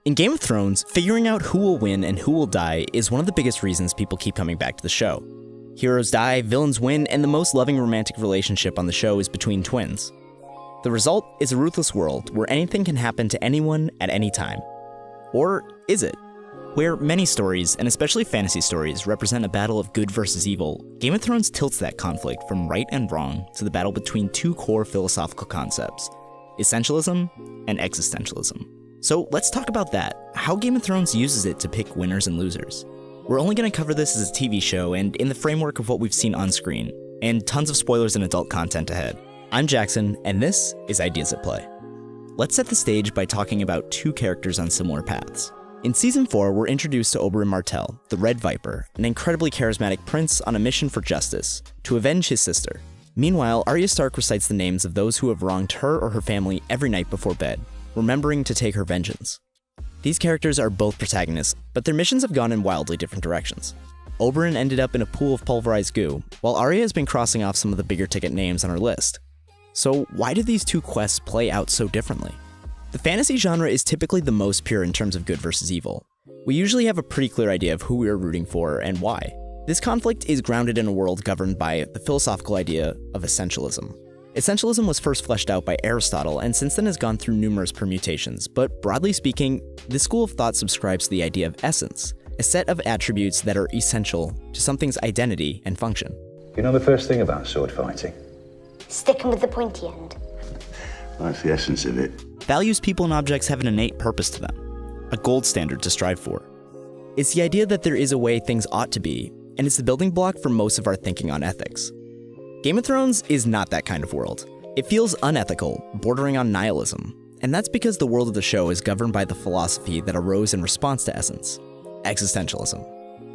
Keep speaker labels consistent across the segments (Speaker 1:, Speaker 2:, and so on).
Speaker 1: In Game of Thrones, figuring out who will win and who will die is one of the biggest reasons people keep coming back to the show. Heroes die, villains win, and the most loving romantic relationship on the show is between twins. The result is a ruthless world where anything can happen to anyone at any time. Or is it? Where many stories, and especially fantasy stories, represent a battle of good versus evil, Game of Thrones tilts that conflict from right and wrong to the battle between two core philosophical concepts, Essentialism and Existentialism. So let's talk about that, how Game of Thrones uses it to pick winners and losers. We're only going to cover this as a TV show and in the framework of what we've seen on screen, and tons of spoilers and adult content ahead. I'm Jackson, and this is Ideas at Play. Let's set the stage by talking about two characters on similar paths. In Season 4, we're introduced to Oberyn Martell, the Red Viper, an incredibly charismatic prince on a mission for justice, to avenge his sister. Meanwhile, Arya Stark recites the names of those who have wronged her or her family every night before bed, remembering to take her vengeance. These characters are both protagonists, but their missions have gone in wildly different directions. Oberyn ended up in a pool of pulverized goo, while Arya has been crossing off some of the bigger ticket names on her list. So why do these two quests play out so differently? The fantasy genre is typically the most pure in terms of good versus evil. We usually have a pretty clear idea of who we are rooting for and why. This conflict is grounded in a world governed by the philosophical idea of essentialism. Essentialism was first fleshed out by Aristotle and since then has gone through numerous permutations, but broadly speaking, this school of thought subscribes to the idea of essence, a set of attributes that are essential to something's identity and function.
Speaker 2: You know the first thing about sword fighting?
Speaker 3: Sticking with the pointy end.
Speaker 2: That's the essence of it.
Speaker 1: Values people and objects have an innate purpose to them, a gold standard to strive for. It's the idea that there is a way things ought to be, and it's the building block for most of our thinking on ethics. Game of Thrones is not that kind of world. It feels unethical, bordering on nihilism, and that's because the world of the show is governed by the philosophy that arose in response to essence, existentialism.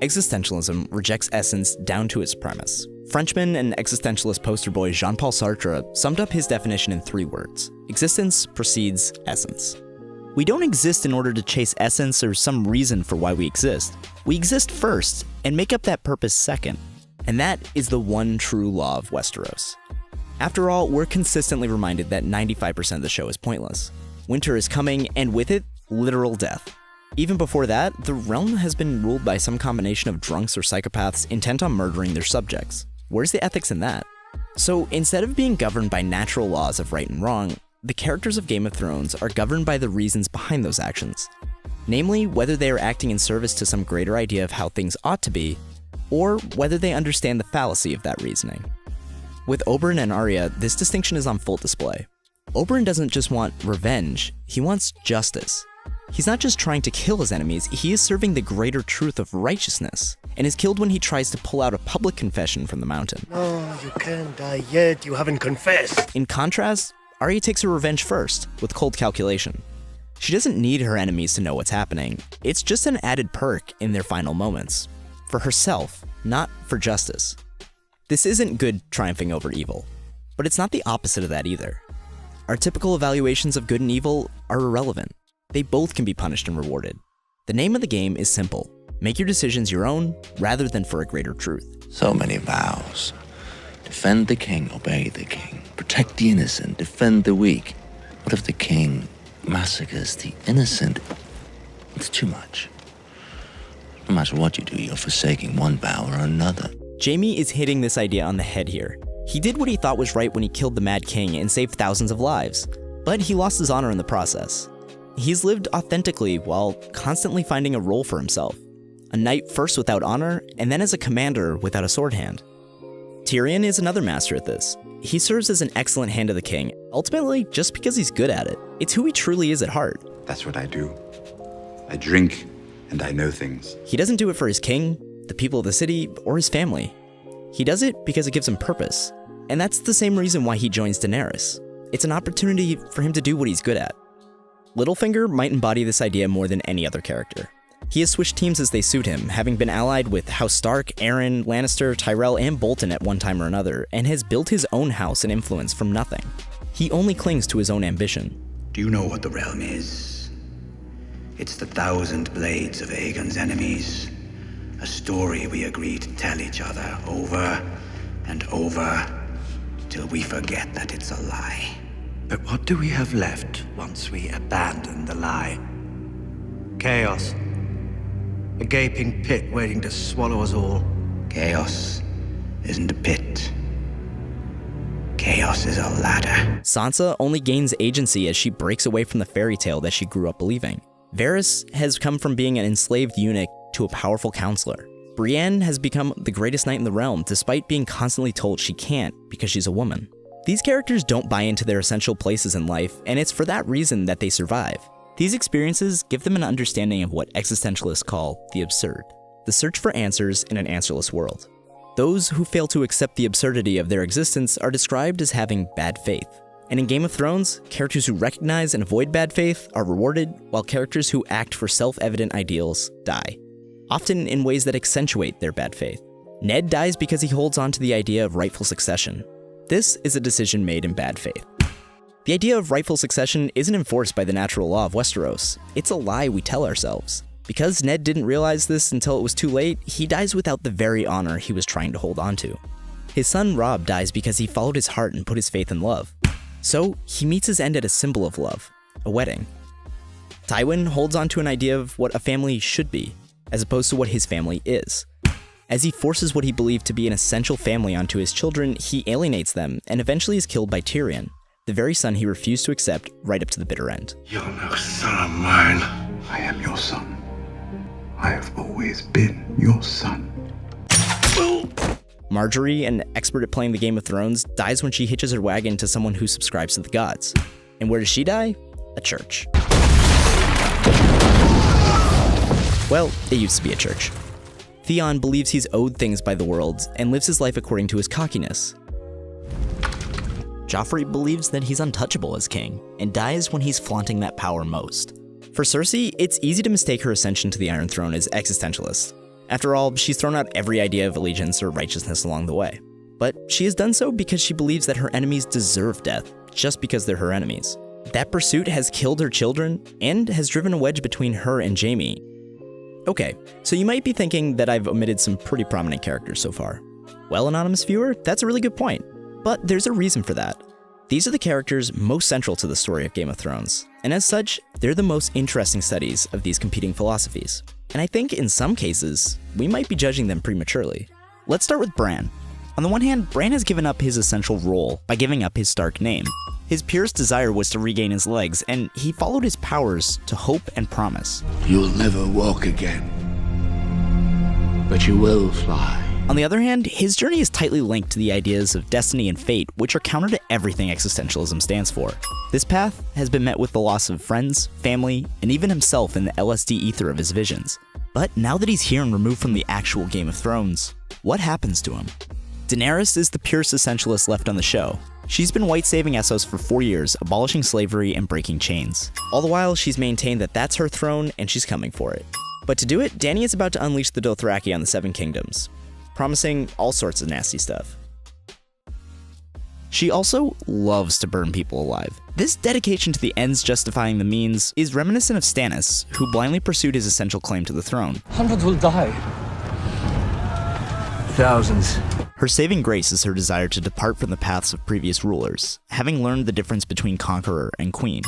Speaker 1: Existentialism rejects essence down to its premise. Frenchman and existentialist poster boy Jean-Paul Sartre summed up his definition in 3 words: existence precedes essence. We don't exist in order to chase essence or some reason for why we exist. We exist first and make up that purpose second. And that is the one true law of Westeros. After all, we're consistently reminded that 95% of the show is pointless. Winter is coming, and with it, literal death. Even before that, the realm has been ruled by some combination of drunks or psychopaths intent on murdering their subjects. Where's the ethics in that? So instead of being governed by natural laws of right and wrong, the characters of Game of Thrones are governed by the reasons behind those actions. Namely, whether they are acting in service to some greater idea of how things ought to be, or whether they understand the fallacy of that reasoning. With Oberyn and Arya, this distinction is on full display. Oberyn doesn't just want revenge, he wants justice. He's not just trying to kill his enemies, he is serving the greater truth of righteousness, and is killed when he tries to pull out a public confession from the mountain.
Speaker 4: No, you can't die yet, you haven't confessed.
Speaker 1: In contrast, Arya takes her revenge first, with cold calculation. She doesn't need her enemies to know what's happening, it's just an added perk in their final moments. For herself, not for justice. This isn't good triumphing over evil, but it's not the opposite of that either. Our typical evaluations of good and evil are irrelevant. They both can be punished and rewarded. The name of the game is simple. Make your decisions your own, rather than for a greater truth.
Speaker 5: So many vows. Defend the king, obey the king. Protect the innocent, defend the weak. What if the king massacres the innocent? It's too much. No matter what you do, you're forsaking one vow or another.
Speaker 1: Jaime is hitting this idea on the head here. He did what he thought was right when he killed the Mad King and saved thousands of lives, but he lost his honor in the process. He's lived authentically while constantly finding a role for himself. A knight first without honor, and then as a commander without a sword hand. Tyrion is another master at this. He serves as an excellent hand of the king, ultimately just because he's good at it. It's who he truly is at heart.
Speaker 6: That's what I do. I drink, and I know things.
Speaker 1: He doesn't do it for his king, the people of the city, or his family. He does it because it gives him purpose. And that's the same reason why he joins Daenerys. It's an opportunity for him to do what he's good at. Littlefinger might embody this idea more than any other character. He has switched teams as they suit him, having been allied with House Stark, Arryn, Lannister, Tyrell, and Bolton at one time or another, and has built his own house and influence from nothing. He only clings to his own ambition.
Speaker 7: Do you know what the realm is? It's the 1,000 blades of Aegon's enemies. A story we agree to tell each other over and over till we forget that it's a lie.
Speaker 8: But what do we have left once we abandon the lie?
Speaker 4: Chaos. A gaping pit waiting to swallow us all.
Speaker 7: Chaos isn't a pit. Chaos is a ladder.
Speaker 1: Sansa only gains agency as she breaks away from the fairy tale that she grew up believing. Varys has come from being an enslaved eunuch to a powerful counselor. Brienne has become the greatest knight in the realm despite being constantly told she can't because she's a woman. These characters don't buy into their essential places in life, and it's for that reason that they survive. These experiences give them an understanding of what existentialists call the absurd, the search for answers in an answerless world. Those who fail to accept the absurdity of their existence are described as having bad faith. And in Game of Thrones, characters who recognize and avoid bad faith are rewarded, while characters who act for self-evident ideals die, often in ways that accentuate their bad faith. Ned dies because he holds on to the idea of rightful succession. This is a decision made in bad faith. The idea of rightful succession isn't enforced by the natural law of Westeros. It's a lie we tell ourselves. Because Ned didn't realize this until it was too late, he dies without the very honor he was trying to hold on to. His son Robb dies because he followed his heart and put his faith in love. So he meets his end at a symbol of love, a wedding. Tywin holds on to an idea of what a family should be, as opposed to what his family is. As he forces what he believed to be an essential family onto his children, he alienates them and eventually is killed by Tyrion, the very son he refused to accept right up to the bitter end.
Speaker 2: You're no son of mine. I am your son. I have always been your son.
Speaker 1: Marjorie, an expert at playing the Game of Thrones, dies when she hitches her wagon to someone who subscribes to the gods. And where does she die? A church. Well, it used to be a church. Theon believes he's owed things by the world and lives his life according to his cockiness. Joffrey believes that he's untouchable as king and dies when he's flaunting that power most. For Cersei, it's easy to mistake her ascension to the Iron Throne as existentialist. After all, she's thrown out every idea of allegiance or righteousness along the way. But she has done so because she believes that her enemies deserve death, just because they're her enemies. That pursuit has killed her children and has driven a wedge between her and Jaime. Okay, so you might be thinking that I've omitted some pretty prominent characters so far. Well, anonymous viewer, that's a really good point. But there's a reason for that. These are the characters most central to the story of Game of Thrones, and as such, they're the most interesting studies of these competing philosophies. And I think in some cases, we might be judging them prematurely. Let's start with Bran. On the one hand, Bran has given up his essential role by giving up his Stark name. His purest desire was to regain his legs, and he followed his powers to hope and promise.
Speaker 8: You'll never walk again, but you will fly.
Speaker 1: On the other hand, his journey is tightly linked to the ideas of destiny and fate, which are counter to everything existentialism stands for. This path has been met with the loss of friends, family, and even himself in the LSD ether of his visions. But now that he's here and removed from the actual Game of Thrones, what happens to him? Daenerys is the purest essentialist left on the show. She's been white-saving Essos for 4 years, abolishing slavery and breaking chains. All the while, she's maintained that that's her throne and she's coming for it. But to do it, Dany is about to unleash the Dothraki on the Seven Kingdoms, promising all sorts of nasty stuff. She also loves to burn people alive. This dedication to the ends justifying the means is reminiscent of Stannis, who blindly pursued his essential claim to the throne.
Speaker 9: Hundreds will die. Thousands.
Speaker 1: Her saving grace is her desire to depart from the paths of previous rulers, having learned the difference between conqueror and queen.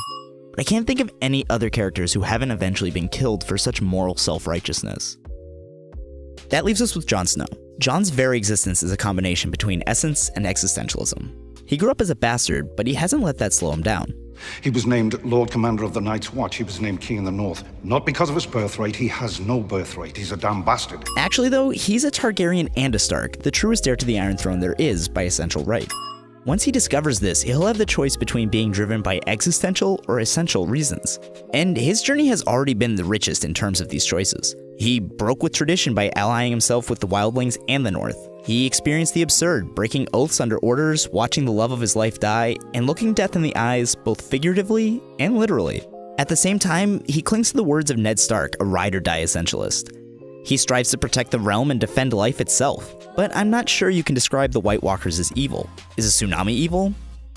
Speaker 1: But I can't think of any other characters who haven't eventually been killed for such moral self-righteousness. That leaves us with Jon Snow. Jon's very existence is a combination between essence and existentialism. He grew up as a bastard, but he hasn't let that slow him down.
Speaker 10: He was named Lord Commander of the Night's Watch. He was named King in the North. Not because of his birthright. He has no birthright. He's a damn bastard.
Speaker 1: Actually, though, he's a Targaryen and a Stark, the truest heir to the Iron Throne there is by essential right. Once he discovers this, he'll have the choice between being driven by existential or essential reasons. And his journey has already been the richest in terms of these choices. He broke with tradition by allying himself with the wildlings and the North. He experienced the absurd, breaking oaths under orders, watching the love of his life die, and looking death in the eyes both figuratively and literally. At the same time, he clings to the words of Ned Stark, a ride-or-die essentialist. He strives to protect the realm and defend life itself. But I'm not sure you can describe the White Walkers as evil. Is a tsunami evil?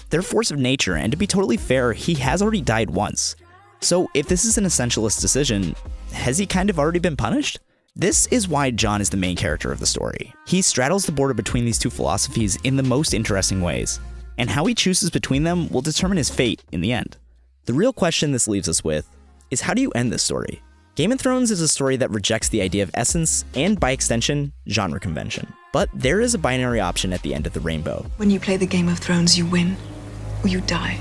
Speaker 1: They're a force of nature, and to be totally fair, he has already died once. So if this is an essentialist decision, has he kind of already been punished? This is why Jon is the main character of the story. He straddles the border between these two philosophies in the most interesting ways, and how he chooses between them will determine his fate in the end. The real question this leaves us with is, how do you end this story? Game of Thrones is a story that rejects the idea of essence and, by extension, genre convention. But there is a binary option at the end of the rainbow.
Speaker 9: When you play the Game of Thrones, you win or you die.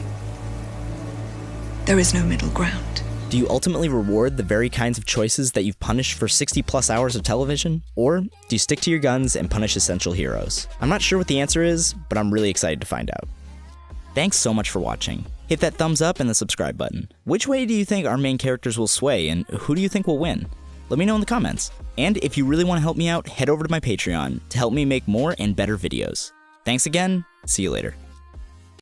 Speaker 9: There is no middle ground.
Speaker 1: Do you ultimately reward the very kinds of choices that you've punished for 60+ hours of television? Or do you stick to your guns and punish essential heroes? I'm not sure what the answer is, but I'm really excited to find out. Thanks so much for watching. Hit that thumbs up and the subscribe button. Which way do you think our main characters will sway, and who do you think will win? Let me know in the comments. And if you really want to help me out, head over to my Patreon to help me make more and better videos. Thanks again, see you later.